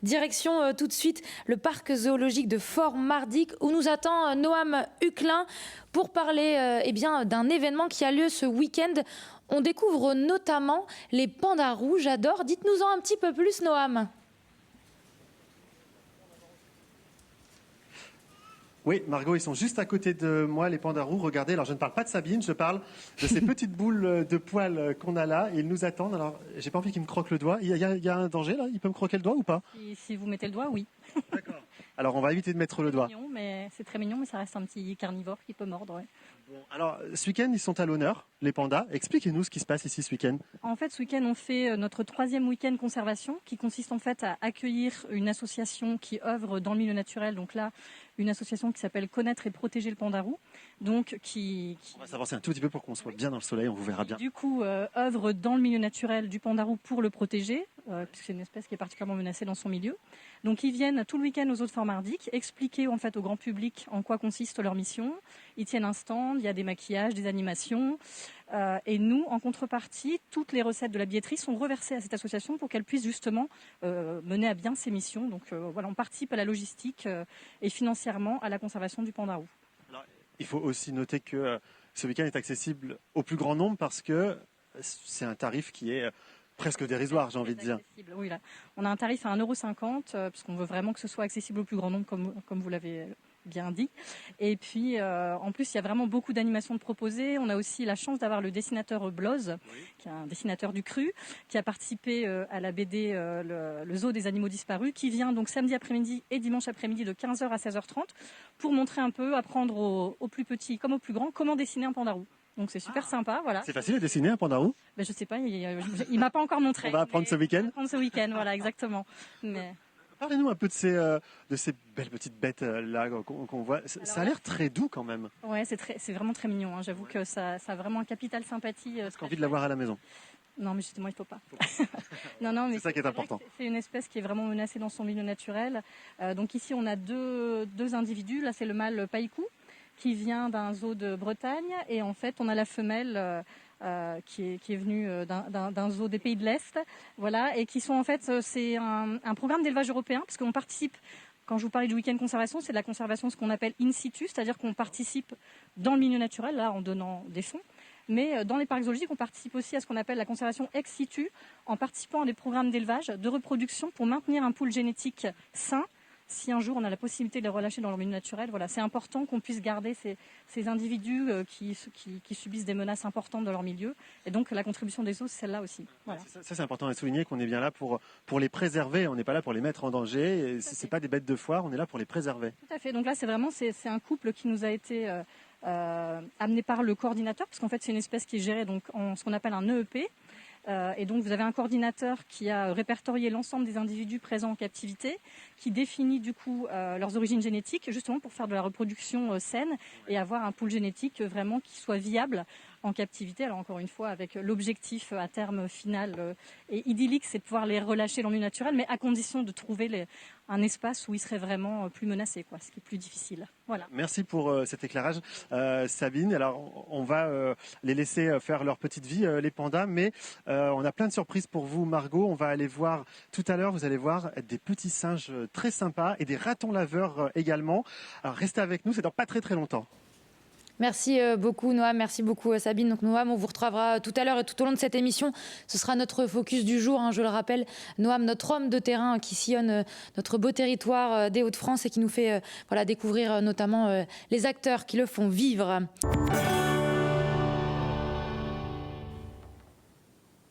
Direction tout de suite le parc zoologique de Fort-Mardic où nous attend Noam Huclin pour parler d'un événement qui a lieu ce week-end. On découvre notamment les pandas rouges. J'adore. Dites-nous-en un petit peu plus, Noam. Oui, Margot, ils sont juste à côté de moi, les pandas roux. Regardez, alors je ne parle pas de Sabine, je parle de ces petites boules de poils qu'on a là. Et ils nous attendent. Alors, j'ai pas envie qu'ils me croquent le doigt. Il y a un danger là? Il peut me croquer le doigt ou pas? Si vous mettez le doigt, oui. D'accord. Alors, on va éviter de mettre le doigt. C'est très mignon, mais ça reste un petit carnivore qui peut mordre. Ouais. Bon, alors, ce week-end, ils sont à l'honneur, les pandas. Expliquez-nous ce qui se passe ici ce week-end. En fait, ce week-end, on fait notre 3e week-end conservation, qui consiste en fait à accueillir une association qui œuvre dans le milieu naturel. Donc là, une association qui s'appelle Connaître et protéger le panda roux. Donc, On va s'avancer un tout petit peu pour qu'on soit bien dans le soleil, on vous verra bien. Du coup, œuvre dans le milieu naturel du panda roux pour le protéger, puisque c'est une espèce qui est particulièrement menacée dans son milieu. Donc, ils viennent tout le week-end aux eaux de Fort-Mardic, expliquer en fait au grand public en quoi consiste leur mission. Ils tiennent un stand, il y a des maquillages, des animations. Et nous, en contrepartie, toutes les recettes de la billetterie sont reversées à cette association pour qu'elle puisse justement mener à bien ses missions. Donc voilà, on participe à la logistique et financièrement à la conservation du panda roux. Alors, il faut aussi noter que ce week-end est accessible au plus grand nombre parce que c'est un tarif qui est presque dérisoire, j'ai envie de dire. Oui, là. On a un tarif à 1,50 €, puisqu'on veut vraiment que ce soit accessible au plus grand nombre, comme vous l'avez bien dit. Et puis, en plus, il y a vraiment beaucoup d'animations de proposées. On a aussi la chance d'avoir le dessinateur Bloz, qui est un dessinateur du cru, qui a participé à la BD le Zoo des animaux disparus, qui vient donc samedi après-midi et dimanche après-midi de 15 h à 16 h 30 pour montrer un peu, apprendre aux plus petits comme aux plus grands comment dessiner un panda roux. Donc c'est super sympa, voilà. C'est facile de dessiner un panda roux? Ben, je sais pas, il m'a pas encore montré. On va apprendre ce week-end. Voilà, exactement. Mais... Parlez-nous un peu de ces belles petites bêtes là qu'on voit. Ça a l'air très doux quand même. Ouais, c'est vraiment très mignon. Hein. J'avoue que ça a vraiment un capital sympathie. J'ai envie de l'avoir à la maison. Non, mais justement, il faut pas. Non, mais c'est ça qui est important. C'est une espèce qui est vraiment menacée dans son milieu naturel. Donc ici, on a deux individus. Là, c'est le mâle Païkou qui vient d'un zoo de Bretagne, et en fait, on a la femelle. Qui est venue d'un zoo des pays de l'Est, voilà, et qui sont en fait, c'est un programme d'élevage européen, parce qu'on participe, quand je vous parlais du week-end conservation, c'est de la conservation ce qu'on appelle in situ, c'est-à-dire qu'on participe dans le milieu naturel, là, en donnant des fonds, mais dans les parcs zoologiques, on participe aussi à ce qu'on appelle la conservation ex situ, en participant à des programmes d'élevage, de reproduction, pour maintenir un pool génétique sain. Si un jour on a la possibilité de les relâcher dans leur milieu naturel, voilà, c'est important qu'on puisse garder ces individus qui subissent des menaces importantes dans leur milieu. Et donc la contribution des zoos, c'est celle-là aussi. Voilà. Ça c'est important à souligner, qu'on est bien là pour les préserver. On n'est pas là pour les mettre en danger. C'est pas des bêtes de foire, on est là pour les préserver. Tout à fait. Donc là, c'est un couple qui nous a été amené par le coordinateur, parce qu'en fait c'est une espèce qui est gérée donc en ce qu'on appelle un EEP. Et donc vous avez un coordinateur qui a répertorié l'ensemble des individus présents en captivité, qui définit du coup leurs origines génétiques, justement pour faire de la reproduction saine et avoir un pool génétique vraiment qui soit viable en captivité. Alors encore une fois, avec l'objectif à terme final et idyllique, c'est de pouvoir les relâcher dans le milieu naturel, mais à condition de trouver un espace où ils seraient vraiment plus menacés, quoi, ce qui est plus difficile. Voilà. Merci pour cet éclairage, Sabine. Alors on va les laisser faire leur petite vie, les pandas, mais on a plein de surprises pour vous, Margot. On va aller voir tout à l'heure, vous allez voir des petits singes très sympas et des ratons laveurs également. Alors restez avec nous, c'est dans pas très très longtemps. Merci beaucoup Noam, merci beaucoup Sabine. Donc Noam, on vous retrouvera tout à l'heure et tout au long de cette émission. Ce sera notre focus du jour, hein, je le rappelle. Noam, notre homme de terrain qui sillonne notre beau territoire des Hauts-de-France et qui nous fait découvrir notamment les acteurs qui le font vivre.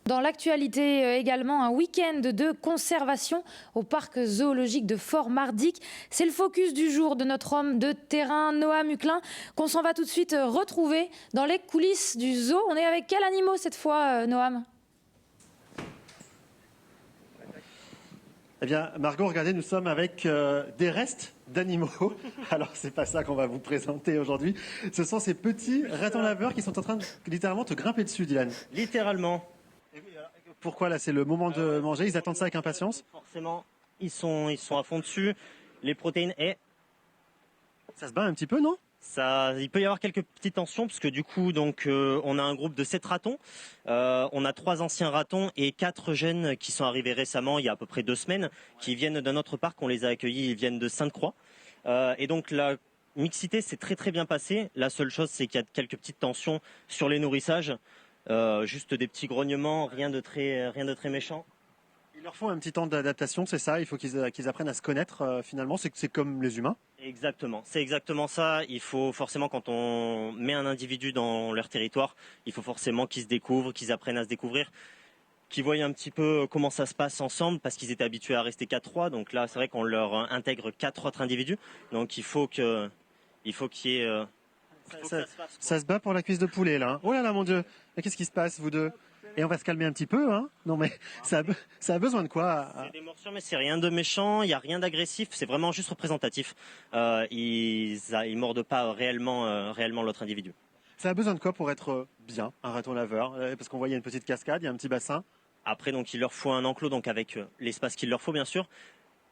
Dans l'actualité également, un week-end de conservation au parc zoologique de Fort-Mardic. C'est le focus du jour de notre homme de terrain, Noam Huclin, qu'on s'en va tout de suite retrouver dans les coulisses du zoo. On est avec quels animaux cette fois, Noam ? Eh bien, Margot, regardez, nous sommes avec des restes d'animaux. Alors, c'est pas ça qu'on va vous présenter aujourd'hui. Ce sont ces petits ratons laveurs qui sont en train de littéralement te grimper dessus, Dylan. Littéralement. Pourquoi là, c'est le moment de manger? Ils attendent ça avec impatience? Forcément, ils sont à fond dessus. Les protéines, ça se bat un petit peu, non? Il peut y avoir quelques petites tensions parce que du coup, donc, on a un groupe de 7 ratons. On a 3 anciens ratons et 4 jeunes qui sont arrivés récemment, il y a à peu près 2 semaines, qui viennent d'un autre parc. On les a accueillis, ils viennent de Sainte-Croix. Et donc la mixité s'est très très bien passée. La seule chose, c'est qu'il y a quelques petites tensions sur les nourrissages. Juste des petits grognements, rien de très méchant. Il leur faut un petit temps d'adaptation, c'est ça. Il faut qu'ils apprennent à se connaître finalement. C'est comme les humains. Exactement, c'est exactement ça. Il faut forcément, quand on met un individu dans leur territoire, il faut forcément qu'ils se découvrent, qu'ils apprennent à se découvrir, qu'ils voient un petit peu comment ça se passe ensemble, parce qu'ils étaient habitués à rester 4-3. Donc là, c'est vrai qu'on leur intègre 4 autres individus. Donc il faut qu'il y ait... Ça se bat pour la cuisse de poulet là. Oh là là, mon Dieu. Mais qu'est-ce qui se passe, vous deux? Et on va se calmer un petit peu, hein? Non mais ça a besoin de quoi? C'est des morsures, mais c'est rien de méchant, il n'y a rien d'agressif, c'est vraiment juste représentatif. Ils mordent pas réellement l'autre individu. Ça a besoin de quoi pour être bien, un raton laveur? Parce qu'on voit il y a une petite cascade, il y a un petit bassin. Après, donc, il leur faut un enclos, donc avec l'espace qu'il leur faut, bien sûr.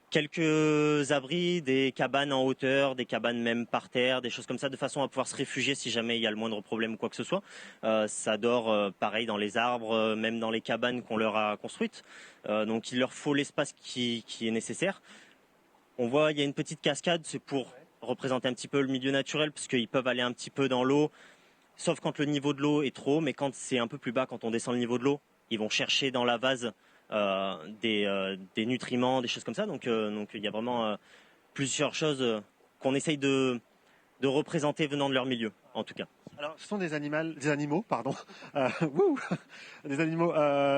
Quelques abris, des cabanes en hauteur, des cabanes même par terre, des choses comme ça, de façon à pouvoir se réfugier si jamais il y a le moindre problème ou quoi que ce soit. Ça dort pareil dans les arbres, même dans les cabanes qu'on leur a construites. Donc il leur faut l'espace qui est nécessaire. On voit il y a une petite cascade, c'est pour représenter un petit peu le milieu naturel, parce qu'ils peuvent aller un petit peu dans l'eau, sauf quand le niveau de l'eau est trop haut, mais quand c'est un peu plus bas, quand on descend le niveau de l'eau, ils vont chercher dans la vase des nutriments, des choses comme ça. Donc il y a vraiment plusieurs choses qu'on essaye de représenter venant de leur milieu, en tout cas. Alors, ce sont des animaux, pardon, des animaux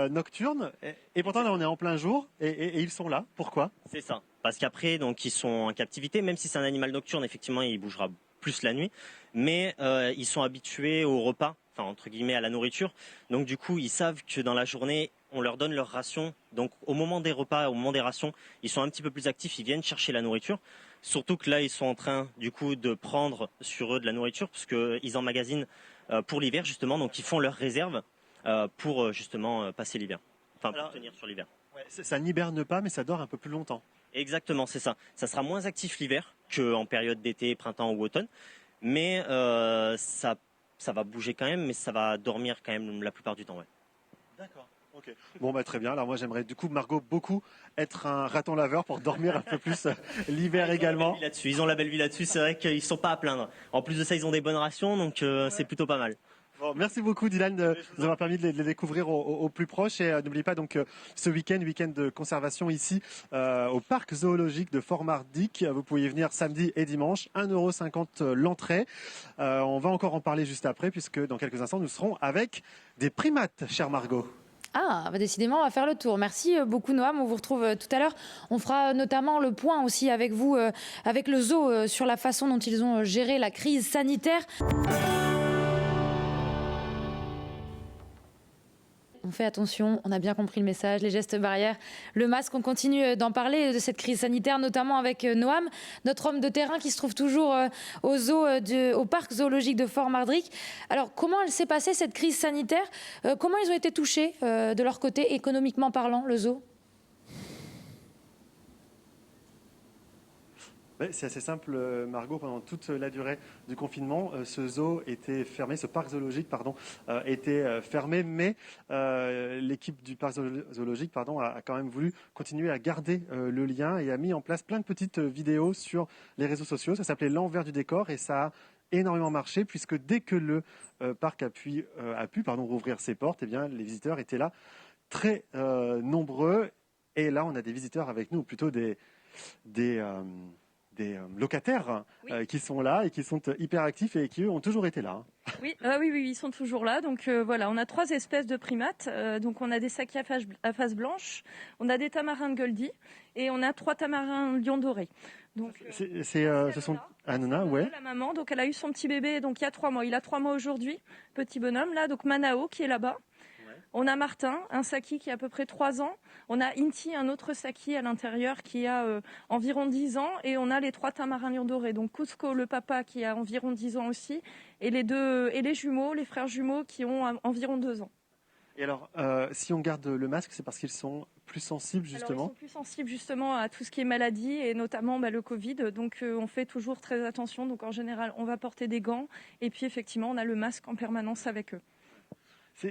nocturnes. Et pourtant, là, on est en plein jour et ils sont là. Pourquoi? C'est ça. Parce qu'après, donc, ils sont en captivité. Même si c'est un animal nocturne, effectivement, il bougera plus la nuit. Mais ils sont habitués au repas, enfin, entre guillemets, à la nourriture. Donc, du coup, ils savent que dans la journée, on leur donne leur ration. Donc, au moment des repas, au moment des rations, ils sont un petit peu plus actifs. Ils viennent chercher la nourriture. Surtout que là, ils sont en train, du coup, de prendre sur eux de la nourriture, parce qu'ils emmagasinent pour l'hiver, justement. Donc, ils font leurs réserves pour, justement, passer l'hiver. Enfin, pour tenir sur l'hiver. Ouais, ça n'hiberne pas, mais ça dort un peu plus longtemps. Exactement, c'est ça. Ça sera moins actif l'hiver qu'en période d'été, printemps ou automne. Mais ça va bouger quand même, mais ça va dormir quand même la plupart du temps, ouais. D'accord. Okay. Bon bah très bien. Alors moi j'aimerais du coup Margot beaucoup être un raton laveur pour dormir un peu plus l'hiver également. Ils ont la belle vie là-dessus. C'est vrai qu'ils sont pas à plaindre. En plus de ça, ils ont des bonnes rations, donc c'est plutôt pas mal. Bon, merci beaucoup Dylan de nous avoir permis de les découvrir au plus proche et n'oubliez pas donc ce week-end de conservation ici au parc zoologique de Fort-Mardic. Vous pouvez y venir samedi et dimanche, 1,50 € l'entrée. On va encore en parler juste après puisque dans quelques instants nous serons avec des primates, chère Margot. Ah, bah décidément, on va faire le tour. Merci beaucoup Noam, on vous retrouve tout à l'heure. On fera notamment le point aussi avec vous, avec le zoo, sur la façon dont ils ont géré la crise sanitaire. On fait attention, on a bien compris le message, les gestes barrières, le masque. On continue d'en parler de cette crise sanitaire, notamment avec Noam, notre homme de terrain qui se trouve toujours au parc zoologique de Fort-Mardic. Alors, comment elle s'est passée cette crise sanitaire? Comment ils ont été touchés de leur côté, économiquement parlant, le zoo? C'est assez simple, Margot. Pendant toute la durée du confinement, ce zoo était fermé, ce parc zoologique, était fermé, mais l'équipe du parc zoologique, a quand même voulu continuer à garder le lien et a mis en place plein de petites vidéos sur les réseaux sociaux. Ça s'appelait l'envers du décor et ça a énormément marché puisque dès que le parc a pu rouvrir ses portes, eh bien les visiteurs étaient là, très nombreux. Et là, on a des visiteurs avec nous, plutôt des locataires qui sont là et qui sont hyper actifs et qui eux ont toujours été là. Oui, ils sont toujours là. Donc voilà, on a 3 espèces de primates. Donc on a des sakis à face blanche, on a des tamarins de Goldie et on a 3 tamarins lion doré. Donc ce sont Anona, ouais. La maman, donc elle a eu son petit bébé donc il y a 3 mois. Il a 3 mois aujourd'hui, petit bonhomme là. Donc Manao qui est là-bas. On a Martin, un saki qui a à peu près 3 ans. On a Inti, un autre saki à l'intérieur qui a environ 10 ans. Et on a les 3 tamarins lion dorés. Donc Cusco, le papa, qui a environ 10 ans aussi. Et les jumeaux, les frères jumeaux qui ont environ 2 ans. Et alors, si on garde le masque, c'est parce qu'ils sont plus sensibles, justement? Alors, ils sont plus sensibles justement à tout ce qui est maladie et notamment le Covid. Donc on fait toujours très attention. Donc en général, on va porter des gants et puis effectivement, on a le masque en permanence avec eux.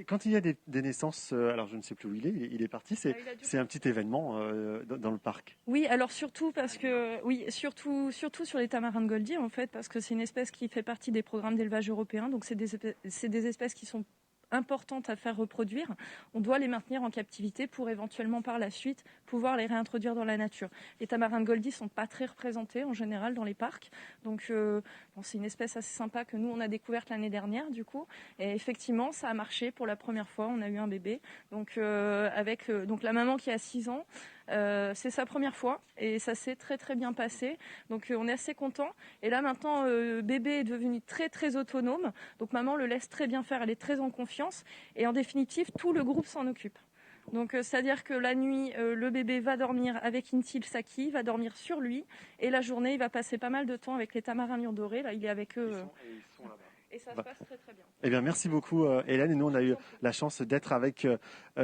Quand il y a des naissances, alors je ne sais plus où il est parti, c'est un petit événement dans le parc. Oui, alors surtout parce que surtout sur les tamarins de Goldie en fait, parce que c'est une espèce qui fait partie des programmes d'élevage européens. Donc c'est des espèces qui sont importantes à faire reproduire. On doit les maintenir en captivité pour éventuellement par la suite pouvoir les réintroduire dans la nature. Les tamarins de Goldie sont pas très représentés en général dans les parcs, donc c'est une espèce assez sympa que nous on a découverte l'année dernière du coup. Et effectivement, ça a marché pour la première fois. On a eu un bébé, donc avec donc la maman qui a 6 ans. C'est sa première fois et ça s'est très très bien passé. Donc on est assez content. Et là maintenant, bébé est devenu très très autonome. Donc maman le laisse très bien faire. Elle est très en confiance. Et en définitive, tout le groupe s'en occupe. Donc c'est-à-dire que la nuit, le bébé va dormir avec Inti le Saki, va dormir sur lui. Et la journée, il va passer pas mal de temps avec les tamarins mûrs dorés. Là, il est avec eux. Ils sont là-bas. Et ça se passe très très bien. Eh bien, merci beaucoup Hélène. Et nous, on a eu la chance d'être avec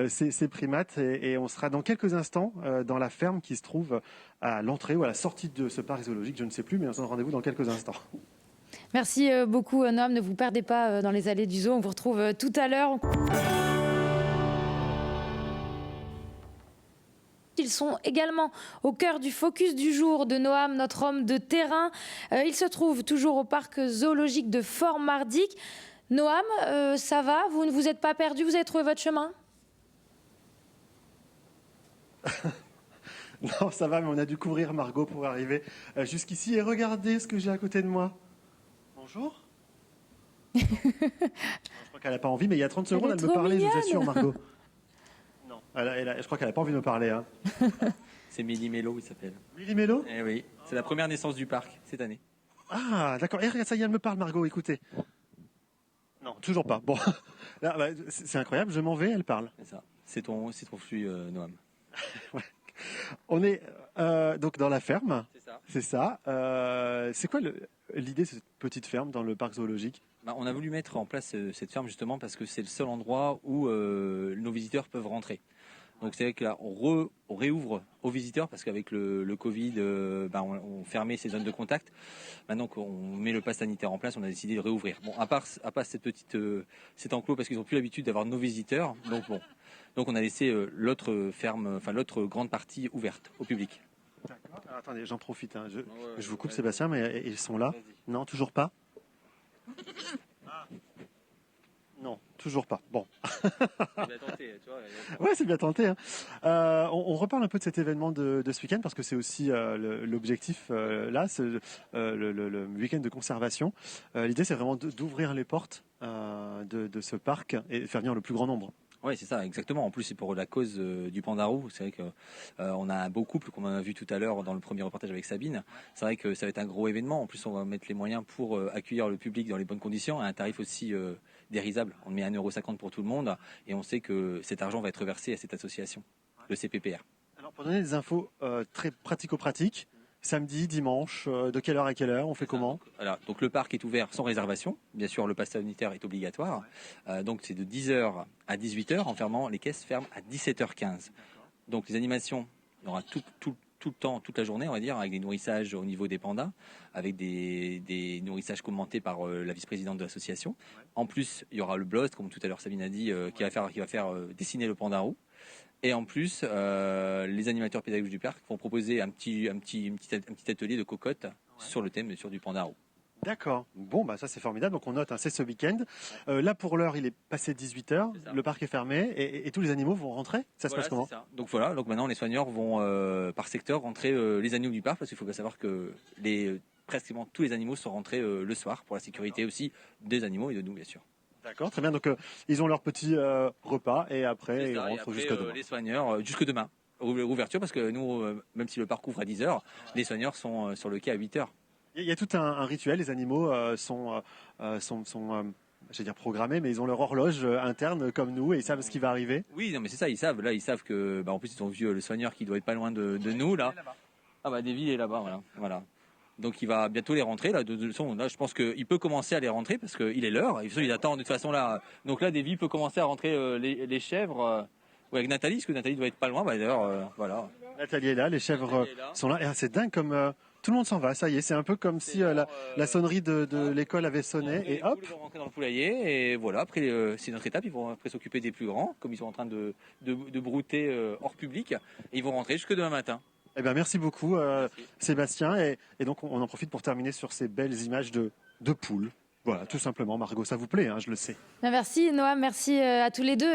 ces primates et on sera dans quelques instants dans la ferme qui se trouve à l'entrée ou à la sortie de ce parc zoologique, je ne sais plus, mais on se donne rendez-vous dans quelques instants. Merci beaucoup Noam, ne vous perdez pas dans les allées du zoo, on vous retrouve tout à l'heure. Ils sont également au cœur du focus du jour de Noam, notre homme de terrain. Il se trouve toujours au parc zoologique de Fort-Mardic. Noam, ça va? Vous ne vous êtes pas perdu? Vous avez trouvé votre chemin? Non, ça va, mais on a dû courir, Margot, pour arriver jusqu'ici. Et regardez ce que j'ai à côté de moi. Bonjour. Non, je crois qu'elle n'a pas envie, mais il y a 30 secondes, elle me parlait, je vous assure, Margot. Non, je crois qu'elle n'a pas envie de me parler. Hein. C'est Méli Mélo, il s'appelle. Méli Mélo? Eh oui, c'est la première naissance du parc cette année. Ah, d'accord. Et regarde, ça y est, elle me parle, Margot, écoutez. Non, toujours pas. Bon, là, c'est incroyable, je m'en vais, elle parle. C'est ça. C'est ton flux, Noam. Ouais. On est donc dans la ferme. C'est ça. C'est ça. C'est quoi l'idée de cette petite ferme dans le parc zoologique? On a voulu mettre en place cette ferme justement parce que c'est le seul endroit où nos visiteurs peuvent rentrer. Donc c'est vrai que là, on réouvre aux visiteurs parce qu'avec le Covid, on fermait ces zones de contact. Maintenant qu'on met le pass sanitaire en place, on a décidé de réouvrir. Bon, à part cet enclos parce qu'ils n'ont plus l'habitude d'avoir nos visiteurs. Donc on a laissé l'autre ferme, l'autre grande partie ouverte au public. D'accord. Alors, attendez, j'en profite. Hein. Je vous coupe, Sébastien, mais ils sont là. Non, toujours pas. Non, toujours pas. Bon. C'est bien tenté, tu vois. Ouais, c'est bien tenté. Hein. On reparle un peu de cet événement de ce week-end parce que c'est aussi l'objectif là, c'est le week-end de conservation. L'idée, c'est vraiment d'ouvrir les portes de ce parc et de faire venir le plus grand nombre. Oui, c'est ça, exactement. En plus, c'est pour la cause du pandarou. C'est vrai que on a un beau couple, comme on a vu tout à l'heure dans le premier reportage avec Sabine. C'est vrai que ça va être un gros événement. En plus, on va mettre les moyens pour accueillir le public dans les bonnes conditions, à un tarif aussi dérisable. On met 1,50 € pour tout le monde et on sait que cet argent va être versé à cette association, le CPPR. Alors, pour donner des infos très pratico-pratiques, samedi, dimanche, de quelle heure à quelle heure, on fait comment? Donc le parc est ouvert sans réservation. Bien sûr, le pass sanitaire est obligatoire. Donc c'est de 10h à 18h. En fermant, les caisses ferment à 17h15. Donc les animations, il y aura tout le temps, toute la journée, on va dire, avec des nourrissages au niveau des pandas, avec des nourrissages commentés par la vice-présidente de l'association. En plus, il y aura le BLOST, comme tout à l'heure Sabine a dit, qui va faire dessiner le pandarou. Et en plus, les animateurs pédagogiques du parc vont proposer un petit atelier de cocotte sur le thème du pandarou. D'accord. Bon, ça c'est formidable. Donc on note, hein, c'est ce week-end. Là pour l'heure, il est passé 18h. Le parc est fermé et tous les animaux vont rentrer. Ça se passe comment? Donc maintenant les soigneurs vont par secteur rentrer les animaux du parc parce qu'il faut bien savoir que pratiquement tous les animaux sont rentrés le soir pour la sécurité aussi des animaux et de nous bien sûr. D'accord, très bien. Donc ils ont leur petit repas et après ils rentrent jusque demain. Les soigneurs jusque demain. Ouverture parce que nous, même si le parc ouvre à 10h, les soigneurs sont sur le quai à 8h. Il y a tout un rituel. Les animaux sont programmés, mais ils ont leur horloge interne comme nous et ils savent ce qui va arriver. Oui, non, mais c'est ça. Ils savent. Là, ils savent que, en plus, ils ont vu le soigneur qui doit être pas loin de nous là. Ah Davy est là-bas, voilà. Donc il va bientôt les rentrer. Là, de toute façon, là, je pense qu'il peut commencer à les rentrer parce qu'il est l'heure. De toute façon, il attend de toute façon là. Donc là, Davy peut commencer à rentrer les chèvres. Ouais, avec Nathalie, parce que Nathalie doit être pas loin. Bah, d'ailleurs, voilà. Nathalie est là, les chèvres sont là. Et c'est dingue comme tout le monde s'en va. Ça y est, c'est un peu comme si la sonnerie de l'école avait sonné. Et hop. Ils vont rentrer dans le poulailler. Et voilà, après, c'est notre étape. Ils vont après s'occuper des plus grands, comme ils sont en train de brouter hors public. Et ils vont rentrer jusque demain matin. Eh bien, merci beaucoup, Sébastien. Et donc, on en profite pour terminer sur ces belles images de poules. Voilà, tout simplement. Margot, ça vous plaît, hein, je le sais. Merci Noam, merci à tous les deux.